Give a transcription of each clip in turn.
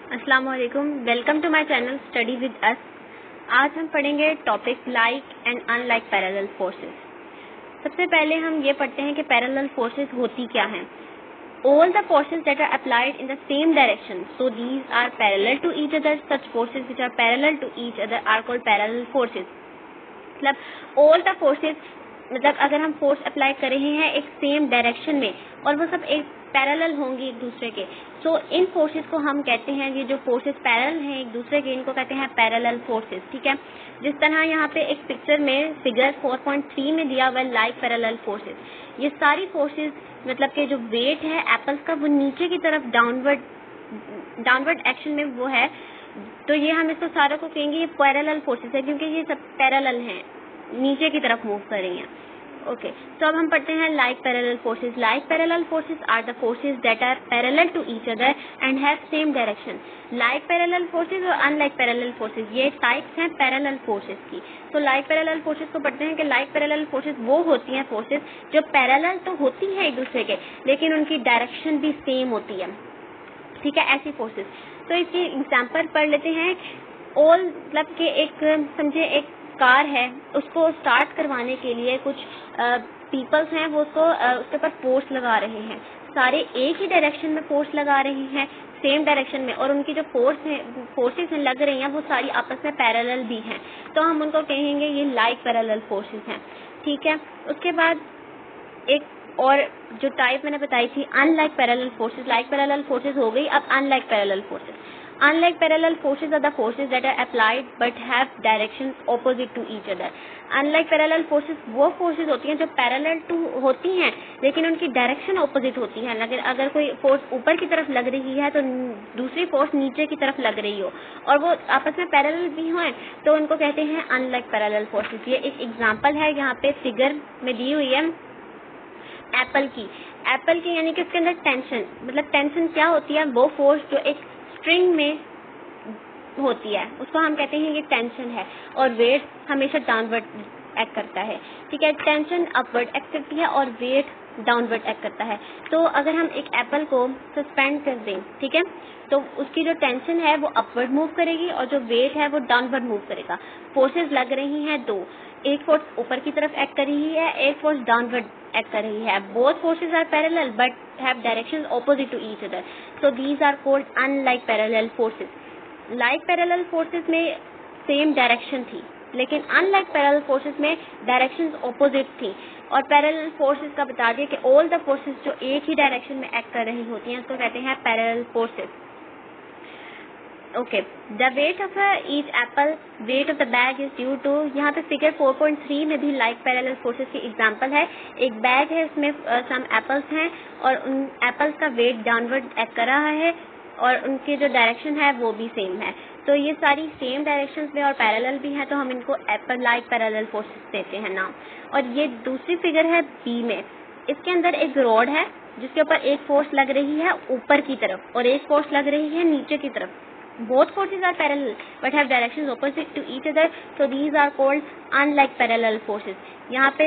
अस्सलाम वालेकुम, welcome to my channel study with us. आज हम पढ़ेंगे topic like and unlike parallel forces. सबसे पहले हम ये पढ़ते हैं कि पैरेलल फोर्सेस होती क्या हैं। All the forces that are applied in the same direction, so these are parallel to each other. Such forces which are parallel to each other are called parallel forces. मतलब all the forces, मतलब अगर हम force apply कर रहे हैं एक same direction में और वो सब एक पैरेलल होंगी एक दूसरे के, सो इन फोर्सेस को हम कहते हैं, ये जो फोर्सेस पैरेलल हैं एक दूसरे के, इनको कहते हैं पैरेलल फोर्सेस। ठीक है, जिस तरह यहाँ पे एक पिक्चर में फिगर 4.3 में दिया हुआ लाइक पैरेलल फोर्सेस, ये सारी फोर्सेस मतलब कि जो वेट है एप्पल्स का वो नीचे की तरफ डाउनवर्ड एक्शन में वो है, तो ये हम इसको सारों को कहेंगे ये पैरेलल फोर्सेस है, क्योंकि ये सब पैरेलल हैं, नीचे की तरफ मूव कर रही हैं। ओके, तो अब हम पढ़ते हैं like parallel forces. Like parallel forces are the forces that are parallel to each other and have same direction. Like parallel forces और अनलाइक पैरेलल फोर्सेस, ये टाइप्स हैं पैरेलल फोर्सेस की। तो लाइक पैरेलल फोर्सेस को पढ़ते हैं कि like parallel forces वो होती हैं फोर्सेस जो पैरेलल तो होती हैं एक दूसरे के, लेकिन उनकी डायरेक्शन भी सेम होती है। ठीक है, ऐसी फोर्सेस। तो इसकी एग्जांपल पढ़ लेते हैं। ऑल मतलब कि एक समझे एक कार है, उसको स्टार्ट करवाने के लिए कुछ पीपल्स हैं, वो उसको उसके ऊपर फोर्स लगा रहे हैं। सारे एक ही डायरेक्शन में फोर्स लगा रहे हैं, सेम डायरेक्शन में, और उनकी जो फोर्सेस हैं लग रही हैं वो सारी आपस में पैरेलल भी हैं, तो हम उनको कहेंगे ये लाइक पैरेलल फोर्सेस हैं। ठीक है, उसके बाद एक और जो टाइप मैंने बताई थी unlike parallel forces. Like parallel forces हो गई, अब unlike parallel forces. Unlike parallel forces are the forces that are applied but have directions opposite to each other. Unlike parallel forces वो forces होती हैं जो parallel to होती हैं लेकिन उनकी direction opposite होती है। अगर कोई force ऊपर की तरफ लग रही है तो दूसरी force नीचे की तरफ लग रही हो और वो आपस में parallel भी हों तो उनको कहते हैं unlike parallel forces। ये एक example है यहाँ पे फिगर में दी हुई है एप्पल की यानी कि उसके अंदर टेंशन, मतलब टेंशन क्या होती है, वो फोर्स जो एक स्ट्रिंग में होती है उसको हम कहते हैं ये टेंशन है, और वेट हमेशा डाउनवर्ड एक्ट करता है। ठीक है, टेंशन अपवर्ड एक्ट करती है और वेट डाउनवर्ड एक्ट करता है। तो अगर हम एक एप्पल को सस्पेंड कर दें, ठीक है, तो उसकी जो टेंशन है वो अपवर्ड मूव करेगी और जो वेट है वो डाउनवर्ड मूव करेगा। फोर्सेस लग रही हैं दो, एक फोर्स ऊपर की तरफ एक्ट कर रही है, एक फोर्स डाउनवर्ड एक्ट कर रही है। Both forces are parallel but have directions opposite to each other, so these are called unlike parallel forces. Like parallel forces में सेम डायरेक्शन थी, लेकिन अनलाइक पैरेलल फोर्सेस में डायरेक्शंस ऑपोजिट थी। और parallel forces का बता दिया कि ऑल द फोर्सेस जो एक ही डायरेक्शन में एक्ट कर रही होती हैं उसको कहते हैं parallel forces. Okay, the weight of each apple, weight of the bag is due to, यहाँ पे फिगर 4.3 में भी लाइक पैरेलल फोर्सेस की एग्जांपल है। एक बैग है, उसमें सम एप्पल्स हैं और उन एप्पल्स का वेट डाउनवर्ड एक्ट कर रहा है और उनकी जो डायरेक्शन है वो भी सेम है। तो ये सारी सेम डायरेक्शंस में और पैरेलल भी हैं, तो हम इनको एप्पल लाइक पैरेलल फोर्सेस देते हैं नाम। और ये दूसरी फिगर है बी में, इसके अंदर एक रॉड है जिसके ऊपर एक फोर्स लग रही है ऊपर की तरफ और एक फोर्स लग रही है नीचे की तरफ। Both forces are parallel but have directions opposite to each other, so these are called unlike parallel forces. यहाँ पे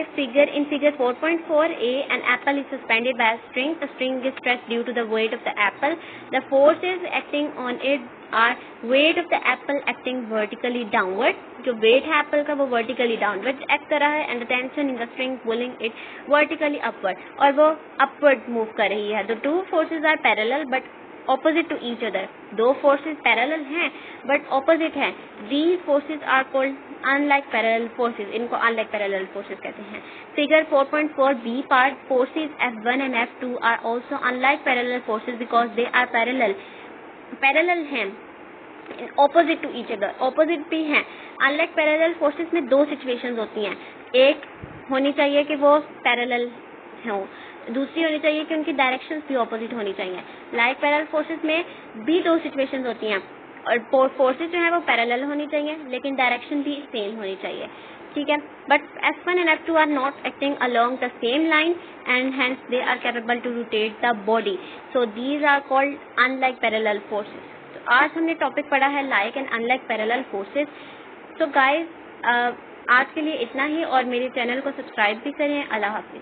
in figure 4.4a, an apple is suspended by a string. The string is stretched due to the weight of the apple. The forces acting on it are weight of the apple acting vertically downward. जो weight है apple का वो vertically downward act कर रहा है, and the tension in the string pulling it vertically upward, और वो upward move कर रही है। The two forces are parallel but opposite to each other. दो forces parallel हैं but opposite हैं। These forces are called unlike parallel forces. इनको unlike parallel forces कहते हैं। Figure 4.4b part, forces F1 and F2 are also unlike parallel forces because they are parallel हैं, opposite to each other, opposite भी हैं। Unlike parallel forces में दो situations होती हैं, एक होनी चाहिए कि वो parallel हो, दूसरी होनी चाहिए कि उनकी डायरेक्शंस भी ऑपोजिट होनी चाहिए। लाइक पैरेलल फोर्सेस में भी दो सिचुएशंस होती हैं और फोर्सेस जो है वो पैरेलल होनी चाहिए लेकिन डायरेक्शन भी सेम होनी चाहिए। ठीक है, but F1 and F2 are not acting along the same line and hence they are capable to rotate the body, so these are called unlike parallel forces. तो आज हमने टॉपिक पढ़ा है like and unlike parallel forces. तो guys आज के लिए इतना ही, और मेरे चैनल को सब्सक्राइब भी करें। अल्लाह हाफिज।